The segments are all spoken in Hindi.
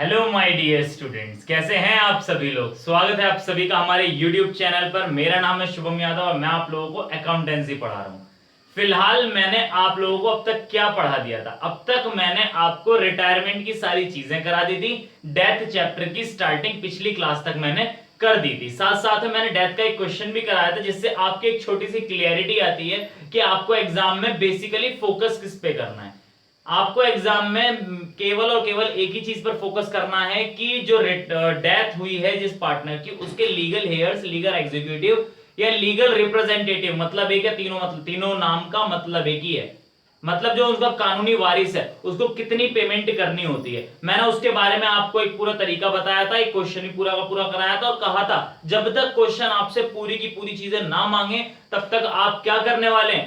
हेलो माय डियर स्टूडेंट्स, कैसे हैं आप सभी लोग। स्वागत है आप सभी का हमारे यूट्यूब चैनल पर। मेरा नाम है शुभम यादव और मैं आप लोगों को अकाउंटेंसी पढ़ा रहा हूँ। फिलहाल मैंने आप लोगों को अब तक क्या पढ़ा दिया था? अब तक मैंने आपको रिटायरमेंट की सारी चीजें करा दी थी। डेथ चैप्टर की स्टार्टिंग पिछली क्लास तक मैंने कर दी थी। साथ साथ में मैंने डेथ का एक क्वेश्चन भी कराया था, जिससे आपकी एक छोटी सी क्लियरिटी आती है कि आपको एग्जाम में बेसिकली फोकस किस पे करना है। आपको एग्जाम में केवल और केवल एक ही चीज पर फोकस करना है कि जो डेथ हुई है जिस पार्टनर की, उसके लीगल हेयर्स, लीगल एग्जीक्यूटिव या लीगल रिप्रेजेंटेटिव, मतलब एक या तीनों, मतलब तीनों नाम का मतलब एक ही है। मतलब जो उसका कानूनी वारिस है उसको कितनी पेमेंट करनी होती है। मैंने उसके बारे में आपको एक पूरा तरीका बताया था, एक क्वेश्चन भी पूरा का पूरा कराया था और कहा था जब तक क्वेश्चन आपसे पूरी की पूरी चीजें ना मांगे तब तक आप क्या करने वाले हैं,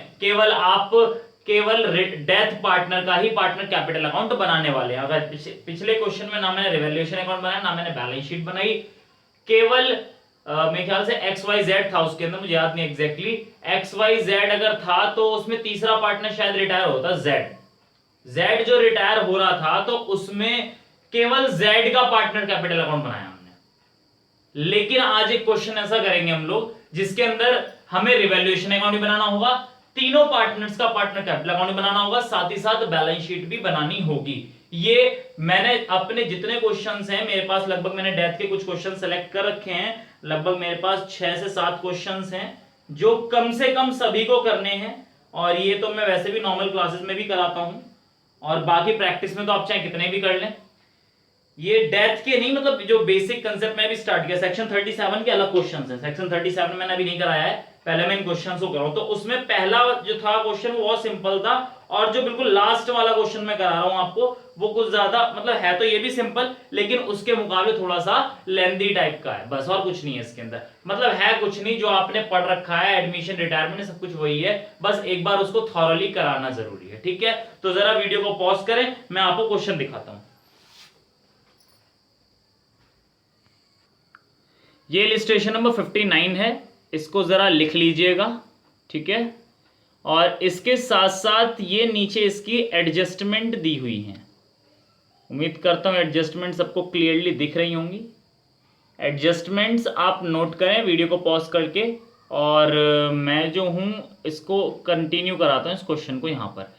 केवल डेथ पार्टनर का ही पार्टनर कैपिटल अकाउंट बनाने वाले हैं। अगर पिछले क्वेश्चन में ना मैंने रिवैल्यूएशन अकाउंट बनाया, ना मैंने बैलेंस शीट बनाई, केवल मेरे ख्याल से एक्स वाई जेड था उसके अंदर, मुझे याद नहीं एग्जैक्टली। एक्स वाई जेड अगर था तो उसमें तीसरा पार्टनर शायद रिटायर होता जेड। जेड जो रिटायर हो रहा था तो उसमें केवल जेड का पार्टनर कैपिटल अकाउंट बनाया हमने। लेकिन आज एक क्वेश्चन ऐसा करेंगे हम लोग जिसके अंदर हमें रिवैल्यूएशन अकाउंट भी बनाना होगा, तीनों पार्टनर्स का पार्टनर कैपिटल अकाउंट बनाना होगा, साथ ही साथ बैलेंस शीट भी बनानी होगी। ये मैंने अपने जितने क्वेश्चंस हैं, मेरे पास लगभग, मैंने डेथ के कुछ क्वेश्चन सेलेक्ट कर रखे हैं, लगभग मेरे पास 6 से 7 क्वेश्चंस हैं जो कम से कम सभी को करने हैं। और ये तो मैं वैसे भी नॉर्मल क्लासेस में भी कराता हूं और बाकी प्रैक्टिस में तो आप चाहे कितने भी कर लें। ये डेथ के नहीं, मतलब जो बेसिक कंसेप्ट में भी स्टार्ट किया। सेक्शन 37 के अलग क्वेश्चंस हैं, सेक्शन 37 मैंने अभी नहीं कराया है, पहले मैं इन क्वेश्चंस को कराऊं। तो उसमें पहला जो था क्वेश्चन वो बहुत सिंपल था, और जो बिल्कुल लास्ट वाला क्वेश्चन मैं करा रहा हूं आपको वो कुछ ज्यादा, मतलब है तो ये भी सिंपल लेकिन उसके मुकाबले थोड़ा सा लेंथी टाइप का है, बस और कुछ नहीं है इसके अंदर। मतलब है कुछ नहीं, जो आपने पढ़ रखा है एडमिशन रिटायरमेंट सब कुछ वही है, बस एक बार उसको थॉरली कराना जरूरी है। ठीक है, तो जरा वीडियो को पॉज करें, मैं आपको क्वेश्चन दिखाता हूं। ये इलिस्ट्रेशन नंबर 59 है, इसको जरा लिख लीजिएगा। ठीक है, और इसके साथ साथ ये नीचे इसकी एडजस्टमेंट दी हुई है। उम्मीद करता हूं एडजस्टमेंट सबको क्लियरली दिख रही होंगी। एडजस्टमेंट्स आप नोट करें वीडियो को पॉज करके, और मैं जो हूं इसको कंटिन्यू कराता हूं इस क्वेश्चन को। यहां पर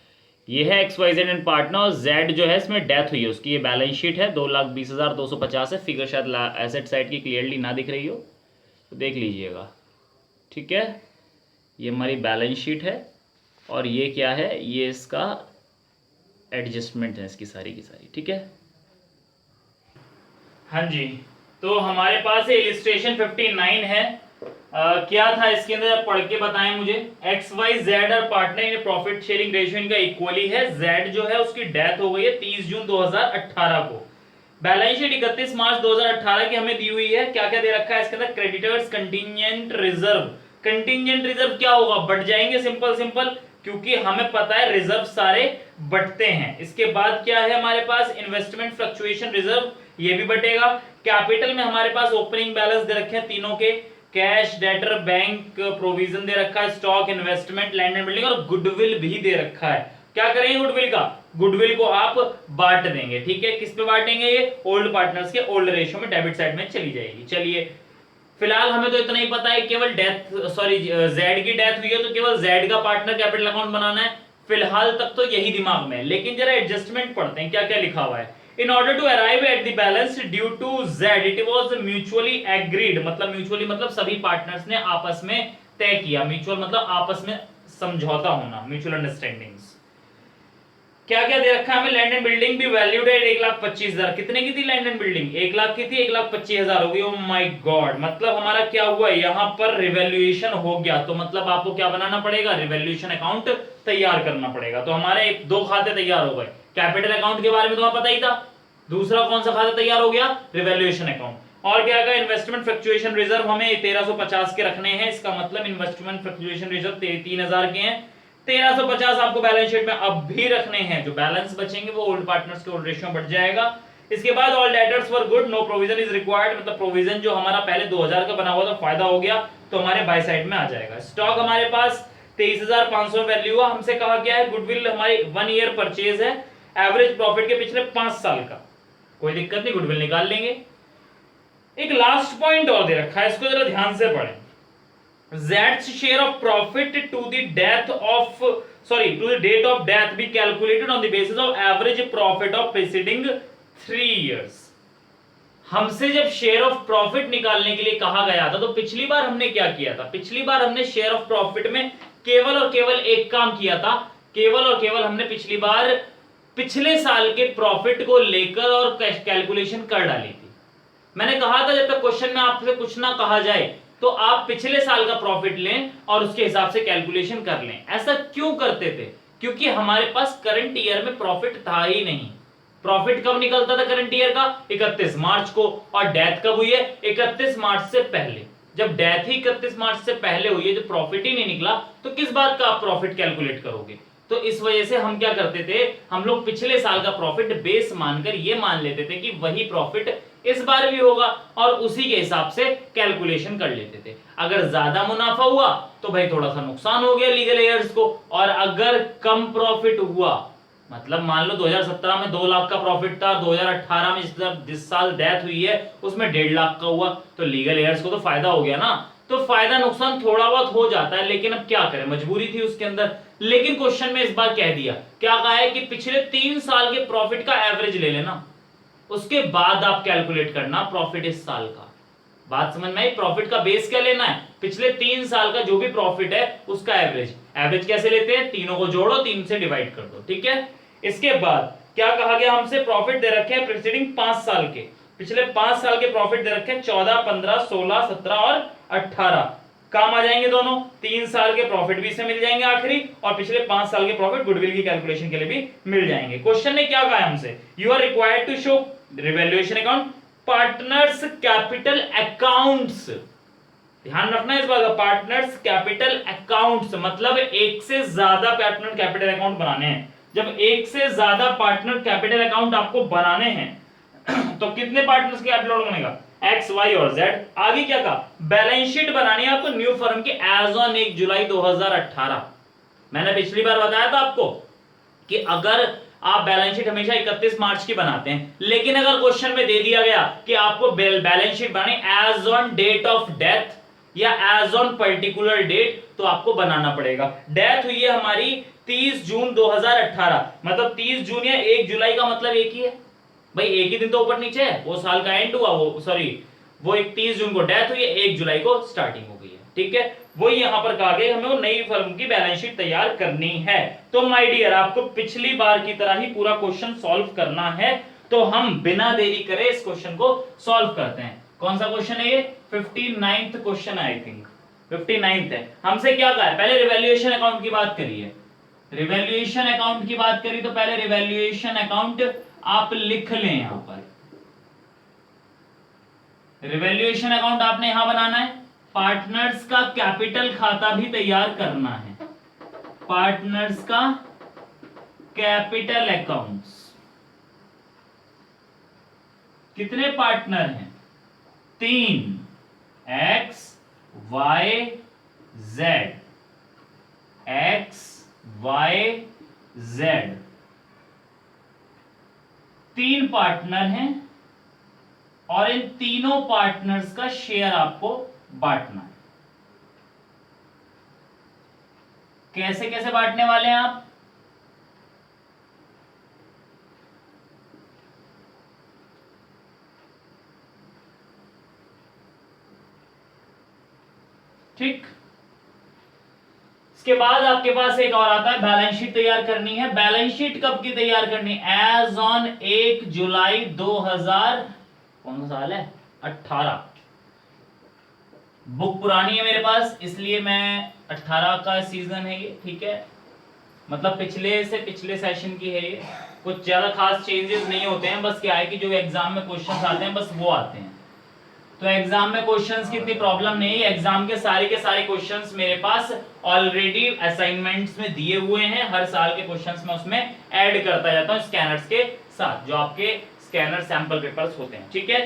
ये है X Y Z and partner, और जेड जो है इसमें डेथ हुई है उसकी, ये बैलेंस शीट है, 2,20,250 है। फिगर शायद एसेट साइड की क्लियरली ना दिख रही हो तो देख लीजिएगा। ठीक है, ये हमारी बैलेंस शीट है और ये क्या है, ये इसका एडजस्टमेंट है इसकी सारी की सारी। ठीक है, हाँ जी, तो हमारे पास इलिस्ट्रेशन 59 है। क्या था इसके अंदर, पढ़ के बताएं मुझे। एक्स वाई जेड और partner in profit sharing ratio इनका इक्वली है। जेड जो है उसकी डेथ हो गई है 30 जून 2018 को। बैलेंस शीट 31 मार्च 2018 की हमें दी हुई है। क्या क्या दे रखा है इसके अंदर, creditors, contingent reserve. Contingent reserve क्या होगा, बढ़ जाएंगे, सिंपल सिंपल, क्योंकि हमें पता है रिजर्व सारे बढ़ते हैं। इसके बाद क्या है हमारे पास, इन्वेस्टमेंट फ्लक्चुएशन रिजर्व, ये भी बढ़ेगा। कैपिटल में हमारे पास ओपनिंग बैलेंस दे रखे हैं तीनों के, कैश, डेटर, बैंक प्रोविजन दे रखा है, stock, investment, land and building, और गुडविल भी दे रखा है। क्या करेंगे गुडविल का, गुडविल को आप बांट देंगे। ठीक है, किस पे बांटेंगे, ये ओल्ड पार्टनर्स के ओल्ड रेशियो में डेबिट साइड में चली जाएगी। चलिए, फिलहाल हमें तो इतना ही पता है, केवल जेड की डेथ हुई है तो केवल जेड का पार्टनर कैपिटल अकाउंट बनाना है। फिलहाल तक तो यही दिमाग में है, लेकिन जरा एडजस्टमेंट पढ़ते हैं क्या क्या लिखा हुआ है। In order to arrive at the balance due to z it was mutually agreed, मतलब म्यूचुअली मतलब सभी पार्टनर्स ने आपस में तय किया, म्यूचुअल मतलब आपस में समझौता होना, म्यूचुअल अंडरस्टैंडिंग्स। क्या क्या दे रखा है हमें, लैंड एंड बिल्डिंग भी वैल्यूड है 1,25,000। कितने की थी लैंड एंड बिल्डिंग, 1 लाख की थी, 1,25,000 हो गई। ओ माय गॉड, मतलब हमारा क्या हुआ, यहां पर रिवैल्यूएशन हो गया, तो मतलब आपको क्या बनाना पड़ेगा, रिवैल्यूएशन अकाउंट तैयार करना पड़ेगा। तो हमारे दो खाते तैयार हो गए। कैपिटल अकाउंट के बारे में तुम्हें पता ही था, दूसरा कौन सा खाता तैयार हो गया, रिवैल्यूएशन अकाउंट। और क्या है, इन्वेस्टमेंट फ्लक्चुएशन रिजर्व हमें 1350 के रखने हैं, इसका मतलब इन्वेस्टमेंट फ्लक्चुएशन रिजर्व 3,000 के हैं। 1350 आपको बैलेंस शीट में अब भी रखने हैं, जो बैलेंस बचेंगे वो ओल्ड पार्टनर्स के ओल्ड रेशियो बढ़ जाएगा। इसके बाद all debtors were good, no provision is required, मतलब प्रोविजन जो हमारा पहले 2000 का बना हुआ था फायदा हो गया तो हमारे बाय साइड में आ जाएगा। स्टॉक हमारे पास 23,500 वैल्यू हुआ, हमसे कहा गया है गुडविल हमारी 1 ईयर परचेज है, एवरेज प्रॉफिट के पिछले 5 साल का। कोई दिक्कत नहीं, गुडविल निकाल लेंगे। एक लास्ट पॉइंट और दे रखा है, इसको जरा ध्यान से पढ़ें। Z's share of profit to the date of death be calculated on the basis of average profit of preceding 3 years। हमसे जब शेयर ऑफ प्रॉफिट निकालने के लिए कहा गया था तो पिछली बार हमने क्या किया था? पिछली बार हमने शेयर ऑफ प्रॉफिट में केवल और केवल एक काम किया था, केवल और केवल हमने पिछली बार पिछले साल के प्रॉफिट को लेकर और कैलकुलेशन कर डाली थी। मैंने कहा था जब तक क्वेश्चन में आपसे कुछ ना कहा जाए तो आप पिछले साल का प्रॉफिट लें और उसके हिसाब से कैलकुलेशन कर लें। ऐसा क्यों करते थे? क्योंकि हमारे पास करंट ईयर में प्रॉफिट था ही नहीं। प्रॉफिट कब निकलता था करंट ईयर का? 31 मार्च को। और डेथ कब हुई है? 31 मार्च से पहले। जब डेथ ही 31 मार्च से पहले हुई है, जो प्रॉफिट ही नहीं निकला, तो किस बात का आप प्रॉफिट कैलकुलेट करोगे? तो इस वजह से हम क्या करते थे, हम लोग पिछले साल का प्रॉफिट बेस मानकर ये मान लेते थे कि वही प्रॉफिट इस बार भी होगा और उसी के हिसाब से कैलकुलेशन कर लेते थे। अगर ज्यादा मुनाफा हुआ तो भाई थोड़ा सा नुकसान हो गया लीगल एयर्स को, और अगर कम प्रॉफिट हुआ, मतलब मान लो 2017 में 2 लाख का प्रॉफिट था, 2018 में जिस साल डेथ हुई है उसमें 1.5 लाख का हुआ, तो लीगल एयर्स को तो फायदा हो गया ना। तो फायदा नुकसान थोड़ा बहुत हो जाता है, लेकिन अब क्या करें, मजबूरी थी उसके अंदर। लेकिन क्वेश्चन में इस बार कह दिया, क्या कहा है कि पिछले 3 साल के प्रॉफिट का एवरेज ले लेना, उसके बाद आप कैलकुलेट करना प्रॉफिट इस साल का। बात समझ में आई? प्रॉफिट का बेस क्या लेना है? पिछले 3 साल का जो भी प्रॉफिट है उसका एवरेज। एवरेज कैसे लेते हैं? तीनों को जोड़ो, 3 से डिवाइड कर दो, ठीक है। इसके बाद क्या कहा गया हमसे? प्रॉफिट दे रखे हैं प्रीसीडिंग 5 साल के, पिछले 5 साल के प्रॉफिट दे रखे हैं 14, 15, 16, 17 और 18। काम आ जाएंगे दोनों। 3 साल के प्रॉफिट भी इससे मिल जाएंगे आखिरी, और पिछले 5 साल के प्रॉफिट गुडविल की कैलकुलेशन के लिए भी मिल जाएंगे। क्वेश्चन ने क्या कहा है हमसे? You are required to show revaluation account, partners capital accounts. ध्यान रखना इस बात का, पार्टनर्स कैपिटल अकाउंट्स मतलब एक से ज्यादा पार्टनर कैपिटल अकाउंट बनाने हैं। जब एक से ज्यादा पार्टनर कैपिटल अकाउंट आपको बनाने हैं तो कितने पार्टनर्स के कैपिटल अकाउंट बनेगा? एक्स, वाई और जेड। आगे क्या कहा? बैलेंस शीट बनानी है आपको न्यू फर्म की एज ऑन 1 जुलाई 2018। मैंने पिछली बार बताया था आपको कि अगर आप बैलेंस शीट हमेशा 31 मार्च की बनाते हैं, लेकिन अगर क्वेश्चन में दे दिया गया कि आपको बैलेंस शीट बनानी as on date of death या एज ऑन पर्टिकुलर डेट, तो आपको बनाना पड़ेगा। डेथ हुई है हमारी 30 जून 2018, मतलब 30 जून या 1 जुलाई का मतलब एक ही है भाई, एक ही दिन तो ऊपर नीचे है, वो साल का एंड हुआ, वो 31 जून को डेथ हुई है, 1 जुलाई को स्टार्टिंग हो गई है, ठीक है। वही यहां पर कहा गया हमें वो नई फर्म की बैलेंस शीट तैयार करनी है। तो माय डियर, आपको पिछली बार की तरह ही पूरा क्वेश्चन सॉल्व करना है, तो हम बिना देरी करे इस क्वेश्चन को सॉल्व करते हैं। कौन सा क्वेश्चन है ये? 59th क्वेश्चन है, आई थिंक 59th है। हमसे क्या कहा है? पहले रिवैल्यूएशन अकाउंट की बात करिए, रिवैल्यूएशन अकाउंट की बात करी तो पहले रिवैल्यूएशन अकाउंट आप लिख लें। यहां पर रिवैल्यूएशन अकाउंट आपने यहां बनाना है, पार्टनर्स का कैपिटल खाता भी तैयार करना है, पार्टनर्स का कैपिटल अकाउंट्स। कितने पार्टनर हैं? 3, x, Y, z, x, Y, z, 3 partner हैं और इन तीनों पार्टनर्स का शेयर आपको बांटना है। कैसे कैसे बांटने वाले हैं आप? ठीक। इसके बाद आपके पास एक और आता है, बैलेंस शीट तैयार करनी है। बैलेंस शीट कब की तैयार करनी है? एज ऑन 1 जुलाई 2000, कौन सा साल है? 18। बुक पुरानी है मेरे पास, इसलिए मैं 18 का सीजन है ये, ठीक है, मतलब पिछले से पिछले सेशन की है ये। कुछ ज्यादा खास चेंजेस नहीं होते हैं, बस क्या है कि जो एग्जाम में क्वेश्चंस आते हैं बस वो आते हैं। तो एग्जाम में क्वेश्चंस की इतनी प्रॉब्लम नहीं है, एग्जाम के सारे क्वेश्चंस मेरे पास ऑलरेडी असाइनमेंट्स में दिए हुए हैं। हर साल के क्वेश्चंस में उसमें ऐड करता जाता हूं स्कैनर्स के साथ, जो आपके स्कैनर सैंपल पेपर्स होते हैं, ठीक है।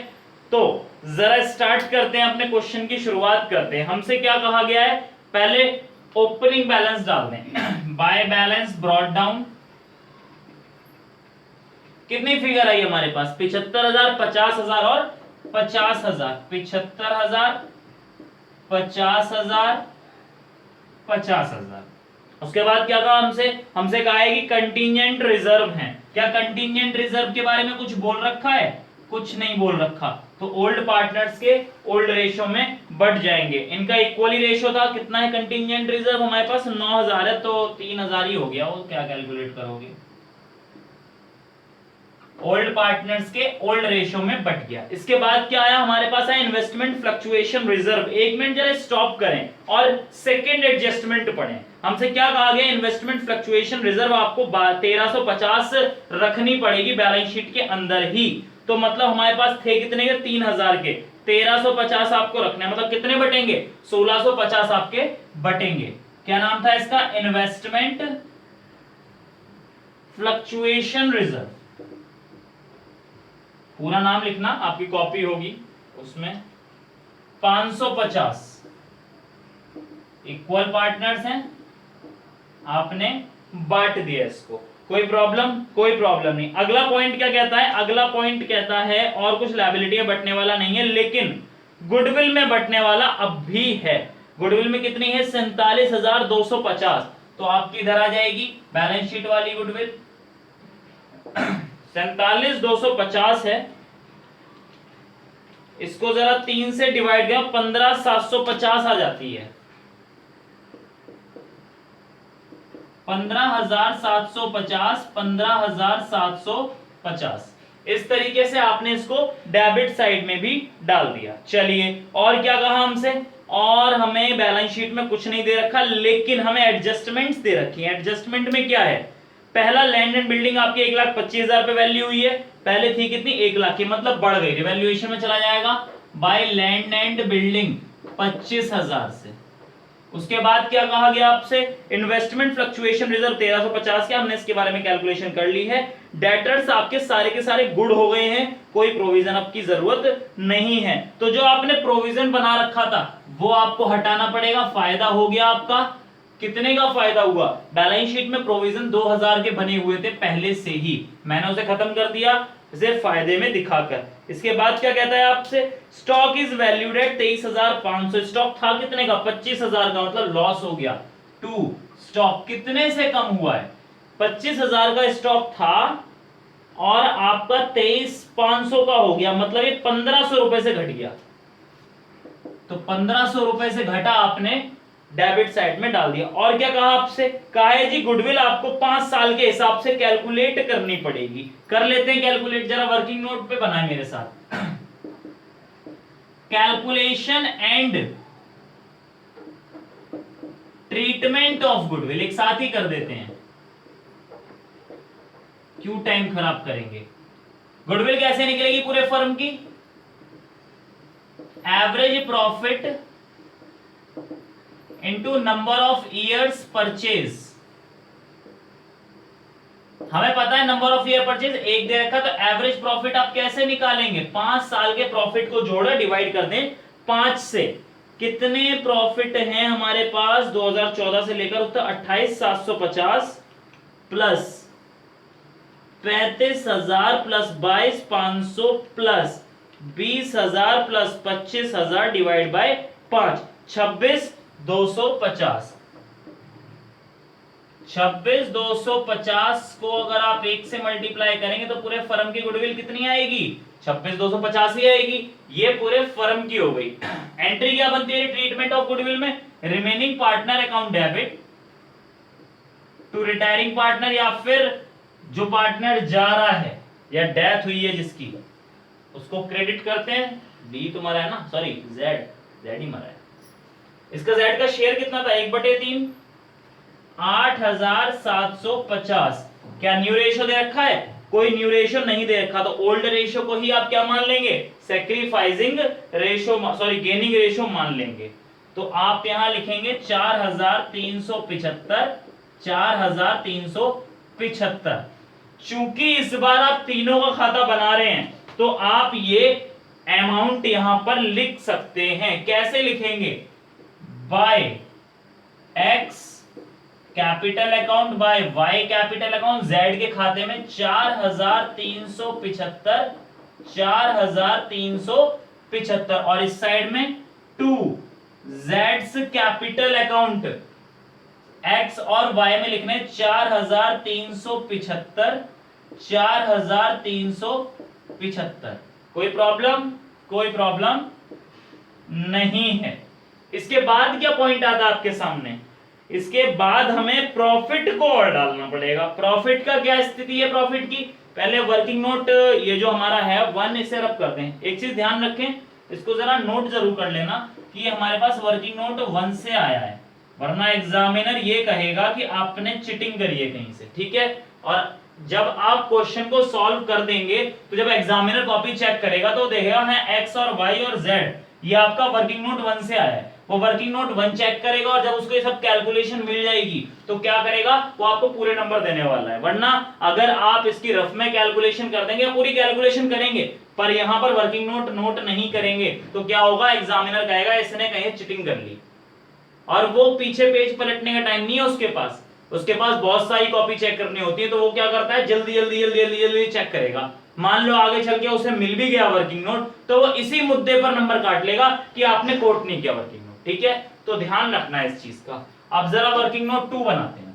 तो जरा स्टार्ट करते हैं, अपने क्वेश्चन की शुरुआत करते हैं। हमसे क्या कहा गया है? पहले ओपनिंग बैलेंस डाल दें, बाय बैलेंस ब्रॉट डाउन, कितनी फिगर आई हमारे पास? 75,000, 50,000 और 50,000। 75,000, 50,000, 50,000। उसके बाद क्या कहा हमसे कहा है कि कंटीजेंट रिजर्व है। क्या कंटीजेंट रिजर्व के बारे में कुछ बोल रखा है? कुछ नहीं बोल रखा। तो ओल्ड पार्टनर्स के ओल्ड रेशो में बढ़ जाएंगे। इनका इक्वली रेशो था। कितना है कंटीजेंट रिजर्व हमारे पास? 9,000 है, तो 3,000 ही हो गया। वो क्या कैलकुलेट करोगे? ओल्ड पार्टनर्स के ओल्ड रेशो में बढ़ गया। इसके बाद क्या आया हमारे पास? है इन्वेस्टमेंट फ्लक्चुएशन रिजर्व। एक मिनट जरा स्टॉप करें और सेकंड एडजस्टमेंट पढ़ें। हमसे क्या कहा गया? इन्वेस्टमेंट फ्लक्चुएशन रिजर्व आपको 1350 रखनी पड़ेगी बैलेंस शीट के अंदर ही। तो मतलब हमारे पास थे कितने के? 3,000 के। 1350 आपको रखने, मतलब कितने बटेंगे? 1650 आपके बटेंगे। क्या नाम था इसका? Investment fluctuation reserve. पूरा नाम लिखना, आपकी कॉपी होगी उसमें। 550 इक्वल पार्टनर्स हैं, आपने बांट दिया इसको। कोई प्रॉब्लम? कोई प्रॉब्लम नहीं। अगला पॉइंट क्या कहता है? अगला पॉइंट कहता है और कुछ लायबिलिटी बटने वाला नहीं है, लेकिन गुडविल में बटने वाला अब भी है। गुडविल में कितनी है? 47,250। तो आपकी इधर आ जाएगी बैलेंस शीट वाली गुडविल। 47,250 है। इसको जरा 3 से डिवाइड किया, 15,750 आ जाती है। 15,750, 15,750। इस तरीके से आपने इसको डेबिट साइड में भी डाल दिया। चलिए, और क्या कहा हमसे? और हमें बैलेंस शीट में कुछ नहीं दे रखा, लेकिन हमें एडजस्टमेंट्स दे रखी हैं। एडजस्टमेंट में क्या है? पहला, लैंड एंड बिल्डिंग आपकी 1,25,000 पे वैल्यू हुई है। पहले थी कितनी? 1,00,000 की, मतलब बढ़ गई, रिवैल्यूएशन में चला जाएगा बाय लैंड एंड बिल्डिंग 25,000 से। उसके बाद क्या कहा गया आपसे? इन्वेस्टमेंट फ्लक्चुएशन रिजर्व 1350 के, हमने इसके बारे में कैलकुलेशन कर ली है। डेटर्स आपके सारे के सारे गुड हो गए हैं, कोई प्रोविजन अब की जरूरत नहीं है। तो जो आपने प्रोविजन बना रखा था वो आपको हटाना पड़ेगा। फायदा हो गया आपका। कितने का फायदा हुआ? बैलेंस शीट में प्रोविजन 2,000 के बने हुए थे पहले से ही, मैंने उसे खत्म कर दिया सिर्फ फायदे में दिखाकर। इसके बाद क्या कहता है आपसे? Stock is valued at 23,500। Stock था कितने का? 25,000 का, मतलब लॉस हो गया। टू स्टॉक कितने से कम हुआ है? 25,000 का स्टॉक था और आपका 23,500 का हो गया, मतलब ये 1,500 रुपए से घट गया। तो 1,500 रुपए से घटा, आपने डेबिट साइड में डाल दिया। और क्या कहा आपसे? कहा है जी गुडविल आपको 5 साल के हिसाब से कैलकुलेट करनी पड़ेगी। कर लेते हैं कैलकुलेट, जरा वर्किंग नोट पे बनाए मेरे साथ। Calculation and treatment of goodwill एक साथ ही कर देते हैं, क्यों टाइम खराब करेंगे। गुडविल कैसे निकलेगी पूरे फर्म की? Average profit into number of years purchase. हमें पता है नंबर ऑफ ईयर परचेज 1 दे रखा, तो एवरेज प्रॉफिट आप कैसे निकालेंगे? 5 साल के प्रॉफिट को जोड़ा, डिवाइड कर दें 5 से। कितने प्रॉफिट हैं हमारे पास 2014 से लेकर उत्तर 28,750 plus 35,000 plus 22,500 plus 20,000 plus 25,000 divide by 5, 26,250। 26,250 को अगर आप 1 से मल्टीप्लाई करेंगे तो पूरे फर्म की गुडविल कितनी आएगी? 26,250 ही आएगी। ये पूरे फर्म की हो गई। एंट्री क्या बनती है ट्रीटमेंट ऑफ गुडविल में? Remaining partner account debit to retiring partner, या फिर जो पार्टनर जा रहा है या डेथ हुई है जिसकी, उसको क्रेडिट करते हैं। डी तुम्हारा है ना, सॉरी जेड ही मरा है। इसका जेड का शेयर कितना था? 1/3, 8,750। क्या न्यू रेशो दे रखा है? कोई न्यू रेशो नहीं दे रखा, तो ओल्ड रेशो को ही आप क्या मान लेंगे? Sacrificing ratio, sorry gaining ratio मान लेंगे। तो आप यहां लिखेंगे 4,375, 4,375। चूंकि इस बार आप तीनों का खाता बना रहे हैं, तो आप ये अमाउंट यहां पर लिख सकते हैं। कैसे लिखेंगे? By x capital account by y capital account, z के खाते में 4375, 4375, और इस साइड में 2 जेड्स कैपिटल अकाउंट एक्स और वाई में लिखने 4375, 4375। कोई प्रॉब्लम? कोई प्रॉब्लम नहीं है। इसके बाद क्या पॉइंट आता है आपके सामने? इसके बाद हमें प्रॉफिट को और डालना पड़ेगा। प्रॉफिट का क्या स्थिति है? प्रॉफिट की पहले वर्किंग नोट ये जो हमारा है 1, इसे रब करते हैं। एक चीज ध्यान रखें, इसको जरा नोट जरूर कर लेना कि ये हमारे पास वर्किंग नोट 1 से आया है, वरना एग्जामिनर ये कहेगा कि आपने चीटिंग करी है कहीं से, ठीक है। और जब आप क्वेश्चन को सॉल्व कर देंगे तो जब एग्जामिनर कॉपी चेक करेगा तो देखेगा है एक्स और वाई और जेड, ये आपका वर्किंग नोट 1 से आया है। वो वर्किंग नोट 1 चेक करेगा और जब उसको ये सब कैलकुलेशन मिल जाएगी तो क्या करेगा, वो आपको पूरे नंबर देने वाला है। वरना अगर आप इसकी रफ में कैलकुलेशन कर देंगे, पूरी कैलकुलेशन करेंगे पर यहां पर वर्किंग नोट नोट नहीं करेंगे तो क्या होगा, एग्जामिनर कहेगा इसने कहीं चीटिंग कर ली। और वो पीछे पेज पलटने का टाइम नहीं है उसके पास, उसके पास बहुत सारी कॉपी चेक करनी होती है, तो वो क्या करता है, जल्दी जल्दी जल्दी जल्दी जल्दी चेक करेगा। मान लो आगे चल के उसे मिल भी गया वर्किंग नोट, तो वो इसी मुद्दे पर नंबर काट लेगा कि आपने कोट नहीं किया वर्किंग नोट, ठीक है। तो ध्यान रखना है इस चीज का। अब जरा वर्किंग नोट 2 बनाते हैं,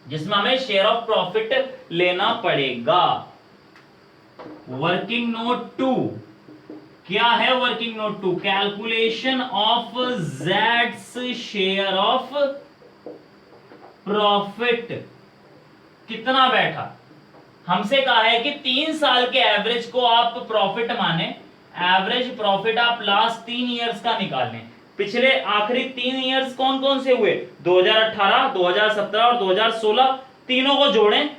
जिसमें हमें शेयर ऑफ प्रॉफिट लेना पड़ेगा। वर्किंग नोट 2 क्या है? Working note 2 calculation of Jades share of profit. कितना बैठा? हमसे कहा है कि 3 साल के एवरेज को आप प्रॉफिट माने, एवरेज प्रॉफिट आप लास्ट 3 इयर्स का निकाल लें। पिछले आखिरी 3 इयर्स कौन कौन से हुए? 2018, 2017 और 2016, तीनों को जोड़ें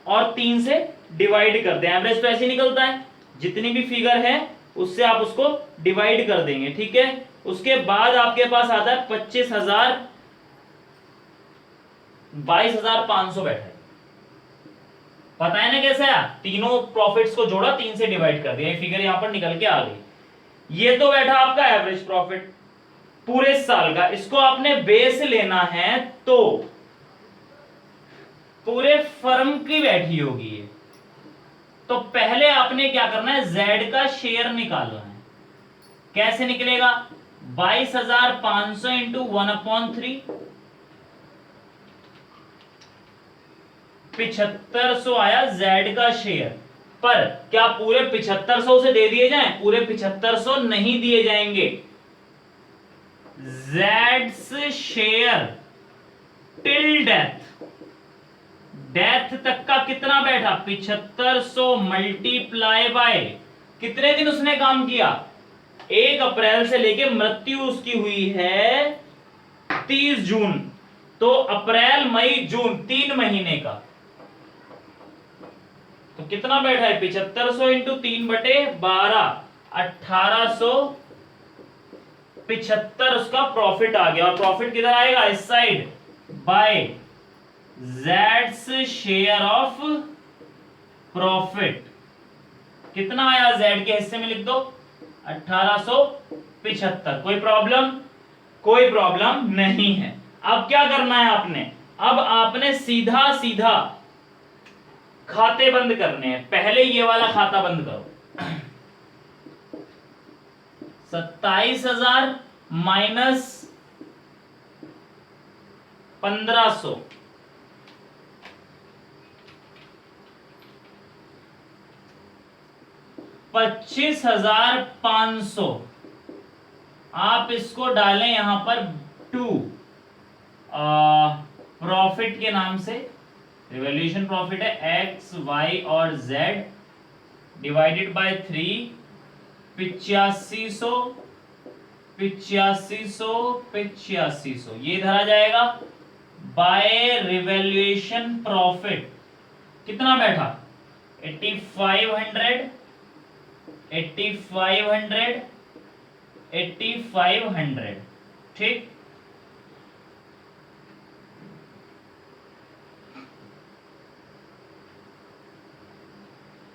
और 3 से डिवाइड कर दें। एवरेज तो ऐसे निकलता है, जितनी भी फिगर है उससे आप उसको डिवाइड कर देंगे, ठीक है। उसके बाद आपके पास आता है 25,000, 22,500 बैठा है। पता है ना कैसे है? तीनों प्रॉफिट्स को जोड़ा, 3 से डिवाइड कर दिया, ये फिगर यहां पर निकल के आ गई। ये तो बैठा आपका एवरेज प्रॉफिट पूरे साल का। इसको आपने बेस लेना है तो पूरे फर्म की बैठी होगी ये। तो पहले आपने क्या करना है, जेड का शेयर निकालना है। कैसे निकलेगा? 22,500 इंटू 1/3, 7500 आया जेड का शेयर। पर क्या पूरे 7500 से दे दिए जाएं? पूरे 7500 नहीं दिए जाएंगे। Jades share till death, death तक का कितना बैठा? 7500 मल्टीप्लाई बाय कितने दिन उसने काम किया? 1 अप्रैल से लेके मृत्यु उसकी हुई है 30 जून, तो अप्रैल मई जून 3 महीने का। तो कितना बैठा है? 7500 इंटू 3/12, 1875 उसका प्रॉफिट आ गया। और प्रॉफिट किधर आएगा? इस साइड, बाय जेड्स शेयर ऑफ प्रॉफिट। कितना आया जेड के हिस्से में? लिख दो 1875। कोई प्रॉब्लम? कोई प्रॉब्लम नहीं है। अब क्या करना है आपने? अब आपने सीधा सीधा खाते बंद करने हैं। पहले ये वाला खाता बंद करो। 27,000 माइनस 1500, 25,500। आप इसको डालें यहां पर 2 प्रॉफिट के नाम से। रिवॉल्यूशन प्रॉफिट है एक्स वाई और जेड, डिवाइडेड बाय 3, 8500, 8500, 8500 ये धरा जाएगा बाय रिवॉल्यूशन प्रॉफिट। कितना बैठा? 8500, 8500, 8500, ठीक।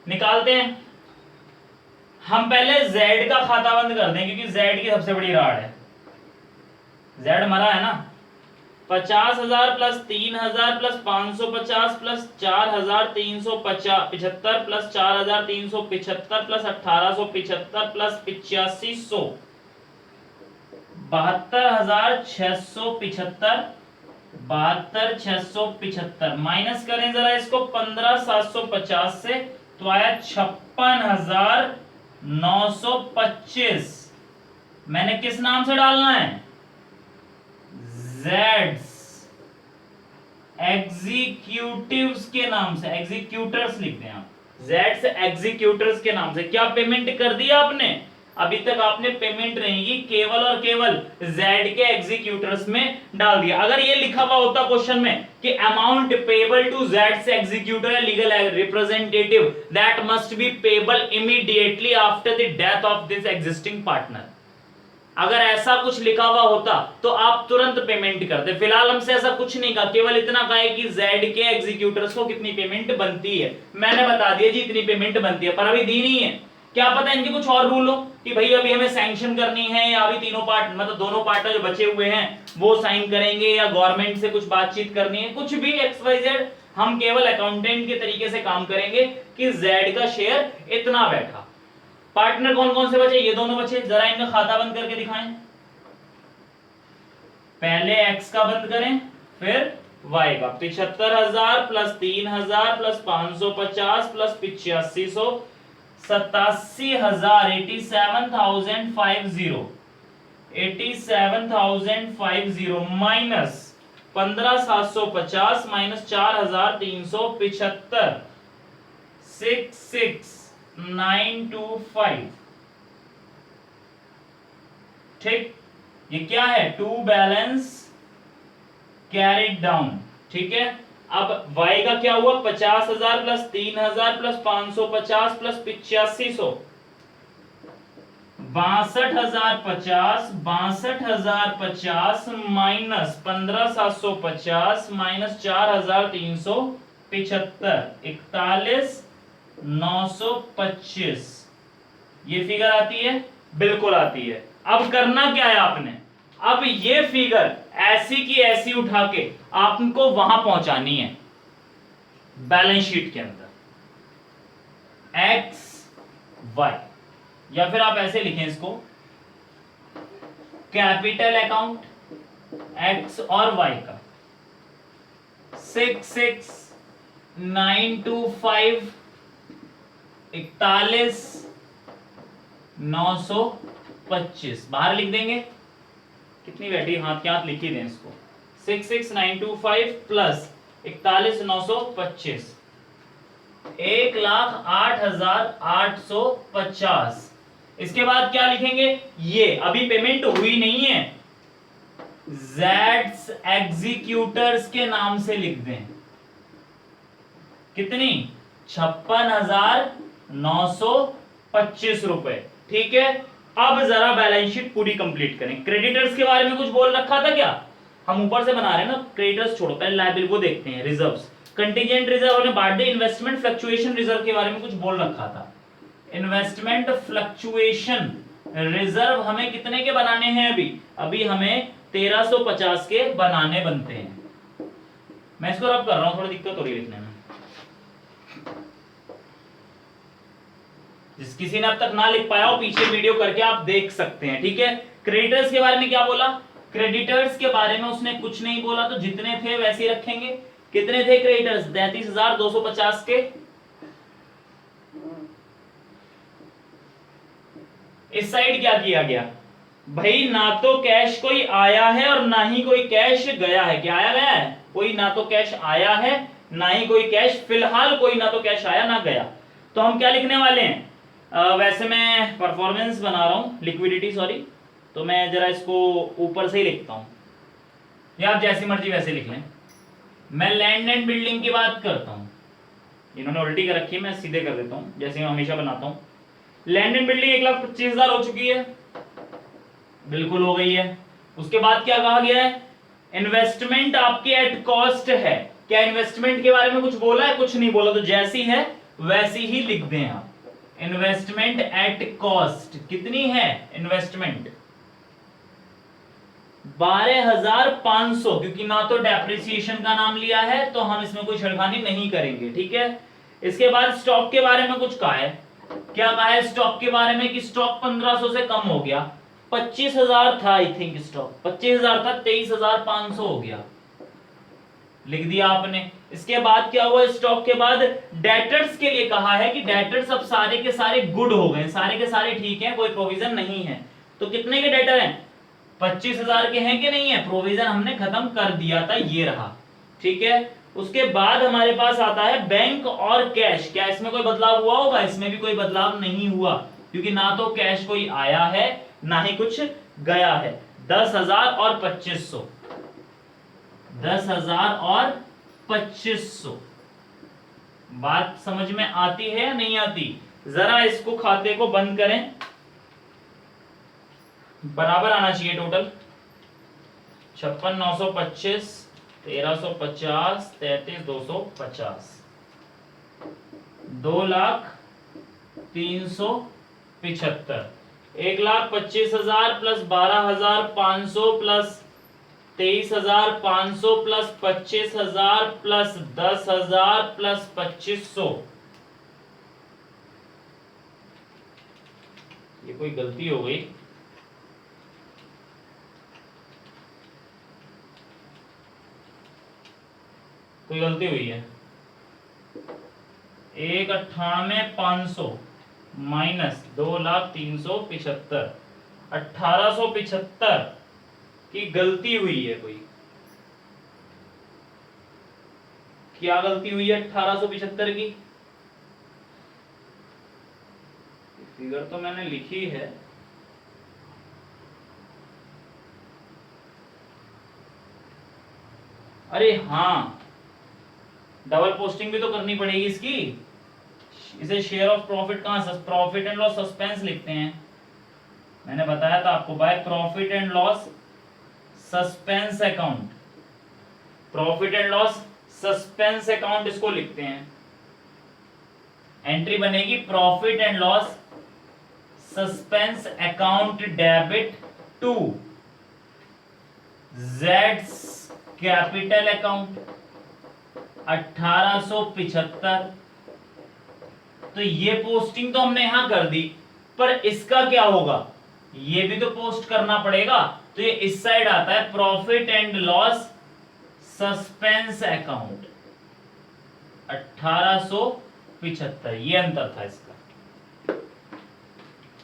निकालते हैं। हम पहले Z का खाता बंद कर दें क्योंकि Z की सबसे बड़ी राड है। Z मरा है ना, 50,000 plus 3,000 plus 550 plus 4,375 plus 4,375 plus 1,875 plus 8500, 72,675, 72,675 minus करें जरा इसको 15,750 से, तो आया 56,925। मैंने किस नाम से डालना है? जेड्स एग्जीक्यूटिव्स के नाम से, एग्जीक्यूटर्स लिख दें आप, जेड्स एग्जीक्यूटर्स के नाम से। क्या पेमेंट कर दिया आपने? अभी तक आपने पेमेंट नहीं की, केवल और केवल जेड के एग्जीक्यूटर्स में डाल दिया। अगर ये लिखा हुआ होता क्वेश्चन में कि अमाउंट पेबल टू जेड्स executor legal representative that must be payable immediately after the death of this existing partner, अगर ऐसा कुछ लिखा हुआ होता तो आप तुरंत पेमेंट करते। फिलहाल हमसे ऐसा कुछ नहीं कहा, केवल इतना कहा है कि जेड के एग्जीक्यूटर्स को कितनी पेमेंट बनती है। मैंने बता दिया जी इतनी पेमेंट बनती है, पर अभी दी नहीं है। क्या पता इनके कुछ और रूल हो कि भाई अभी हमें सैंक्शन करनी है, या अभी तीनों पार्ट मतलब दोनों पार्टनर जो बचे हुए हैं वो साइन करेंगे, या गवर्नमेंट से कुछ बातचीत करनी है, कुछ भी XYZ। हम केवल अकाउंटेंट के तरीके से काम करेंगे कि जेड का शेयर इतना बैठा। पार्टनर कौन कौन से बचे? ये दोनों बचे। जरा इनका खाता बंद करके दिखाएं। पहले x का बंद करें, फिर y का। 75,000 plus 3,000 plus 550 plus 8500, 87,000, 87,050, 87,050 minus 15,750 minus 4,375, 66,925। ठीक, ये क्या है? To balance carried down. ठीक है, अब y का क्या हुआ? 50,000 plus 3,000 plus 550 plus 8500, 62,050, 62,050 minus 15,750 minus 4,375, 41,925। ये फिगर आती है? बिल्कुल आती है। अब करना क्या है आपने? अब ये फिगर ऐसी की ऐसी उठा के आपको वहां पहुंचानी है बैलेंस शीट के अंदर, एक्स वाई, या फिर आप ऐसे लिखें इसको, कैपिटल अकाउंट एक्स और वाई का 66,925, 41,925 बाहर लिख देंगे। कितनी बैठी? हाथ के हाथ लिख ही दें इसको। 66,925 प्लस 41,925, 1,08,850। इसके बाद क्या लिखेंगे? ये अभी पेमेंट हुई नहीं है, जेड्स एग्जीक्यूटर्स के नाम से लिख दें। कितनी? 56,925 रुपए। ठीक है, अब जरा बैलेंस शीट पूरी कंप्लीट करें। क्रेडिटर्स के बारे में कुछ बोल रखा था क्या? हम ऊपर से बना रहे हैं ना, क्रेडिटर्स छोड़ो, पहले लायबिलिटी वो देखते हैं। रिजर्व्स, कंटीजेंट रिजर्व और बाद में इन्वेस्टमेंट फ्लक्चुएशन रिजर्व के बारे में कुछ बोल रखा था। इन्वेस्टमेंट फ्लक्चुएशन रिजर्व हमें कितने के बनाने हैं? अभी हमें 1350 के बनाने बनते हैं। मैं इसको रब कर रहा हूं, थोड़ी दिक्कत हो रही है लिखने में। जिस किसी ने अब तक ना लिख पाया हो, पीछे वीडियो करके आप देख सकते हैं। ठीक है, क्रेडिटर्स के बारे में क्या बोला? क्रेडिटर्स के बारे में उसने कुछ नहीं बोला, तो जितने थे वैसे ही रखेंगे। कितने थे क्रेडिटर्स? 33,250 के। इस साइड क्या किया गया भाई? ना तो कैश कोई आया है और ना ही कोई कैश गया है। क्या आया गया है? कोई ना तो कैश आया है ना ही कोई कैश, फिलहाल कोई ना तो कैश आया ना गया। तो हम क्या लिखने वाले हैं? वैसे मैं परफॉर्मेंस बना रहा हूं, लिक्विडिटी सॉरी, तो मैं जरा इसको ऊपर से ही लिखता हूं, या आप जैसी मर्जी वैसे लिख लें। मैं लैंड एंड बिल्डिंग की बात करता हूं। इन्होंने उल्टी कर रखी है, मैं सीधे कर देता हूं जैसे मैं हमेशा बनाता हूं। लैंड एंड बिल्डिंग 1,25,000 हो चुकी है, बिल्कुल हो गई है। उसके बाद क्या कहा गया है? इन्वेस्टमेंट आपकी एट कॉस्ट है। क्या इन्वेस्टमेंट के बारे में कुछ बोला है? कुछ नहीं बोला, तो जैसी है वैसी ही लिख दें आप। इन्वेस्टमेंट एट कॉस्ट कितनी है? इन्वेस्टमेंट 12,500, क्योंकि ना तो डेप्रिसिएशन का नाम लिया है तो हम इसमें कोई छेड़खानी नहीं करेंगे, ठीक है। इसके बाद स्टॉक के बारे में कुछ कहा है। क्या कहा है स्टॉक के बारे में कि स्टॉक 1500 से कम हो गया, 25,000 था आई थिंक, स्टॉक 25,000 था, 23,500 हो गया, लिख दिया आपने। इसके बाद क्या हुआ, स्टॉक के बाद डेटर्स के लिए कहा है कि डेटर्स अब सारे के सारे गुड हो गए, सारे के सारे ठीक हैं, कोई प्रोविजन नहीं है। तो कितने के डेटर हैं, 25,000 के हैं कि नहीं है, प्रोविजन हमने खत्म कर दिया था, ये रहा, ठीक है। उसके बाद हमारे पास आता है बैंक और कैश। क्या इसमें कोई बदलाव हुआ होगा, इसमें भी कोई बदलाव नहीं हुआ, क्योंकि ना तो कैश कोई आया है ना ही कुछ गया है। 10,000 और 2500, 10,000 और 2500, बात समझ में आती है या नहीं आती। जरा इसको खाते को बंद करें, बराबर आना चाहिए total, 56,925, 1,350, 33,250, 2,03,75, 1,25,000 plus 12,500 plus 23,500 plus 25,000 plus 10,000 plus 2500। ये कोई गलती हो गई, कोई गलती हुई है। 1,98,500 माइनस 2,03,75, 1,875 की गलती हुई है कोई। क्या गलती हुई है 1,875 की, फिगर तो मैंने लिखी है, अरे हाँ, डबल पोस्टिंग भी तो करनी पड़ेगी इसकी। इसे शेयर ऑफ प्रॉफिट कहां, प्रॉफिट एंड लॉस सस्पेंस लिखते हैं, मैंने बताया था आपको, by profit and loss suspense account, profit and loss suspense account इसको लिखते हैं। एंट्री बनेगी profit and loss suspense account debit to जेड्स कैपिटल अकाउंट 1,875। तो ये पोस्टिंग तो हमने यहां कर दी, पर इसका क्या होगा, ये भी तो पोस्ट करना पड़ेगा। तो ये इस साइड आता है profit and loss suspense account 1,875, ये अंतर था इसका।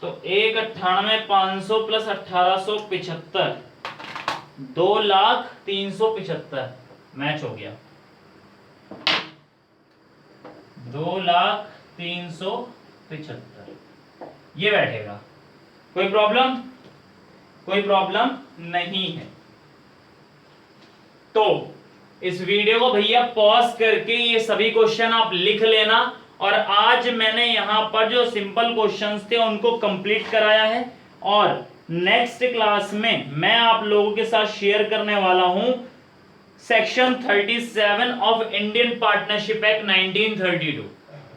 तो 1,98,500 प्लस 1,875, 2,03,75 मैच हो गया, 2,03,75 ये बैठेगा। कोई प्रॉब्लम, कोई प्रॉब्लम नहीं है। तो इस वीडियो को भैया पॉज करके ये सभी क्वेश्चन आप लिख लेना, और आज मैंने यहां पर जो सिंपल क्वेश्चंस थे उनको कंप्लीट कराया है, और नेक्स्ट क्लास में मैं आप लोगों के साथ शेयर करने वाला हूं section 37 of Indian partnership act 1932।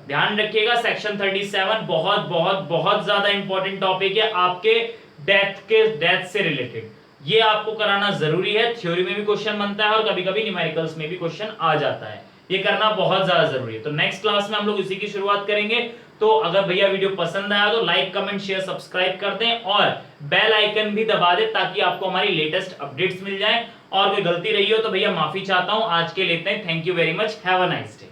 ध्यान रखिएगा, सेक्शन 37 बहुत बहुत बहुत ज्यादा इंपॉर्टेंट टॉपिक है आपके डेथ से रिलेटेड, ये आपको कराना जरूरी है। थ्योरी में भी क्वेश्चन बनता है और कभी कभी न्यूमेरिकल्स में भी क्वेश्चन आ जाता है, ये करना बहुत ज्यादा जरूरी है। तो नेक्स्ट क्लास में हम लोग इसी की शुरुआत करेंगे। तो अगर भैया वीडियो पसंद आया तो लाइक कमेंट शेयर सब्सक्राइब कर दें और बेल आइकन भी दबा दें, ताकि आपको हमारी लेटेस्ट अपडेट्स मिल जाए। और कोई गलती रही हो तो भैया माफी चाहता हूं। आज के लेते हैं, thank you very much, have a nice day.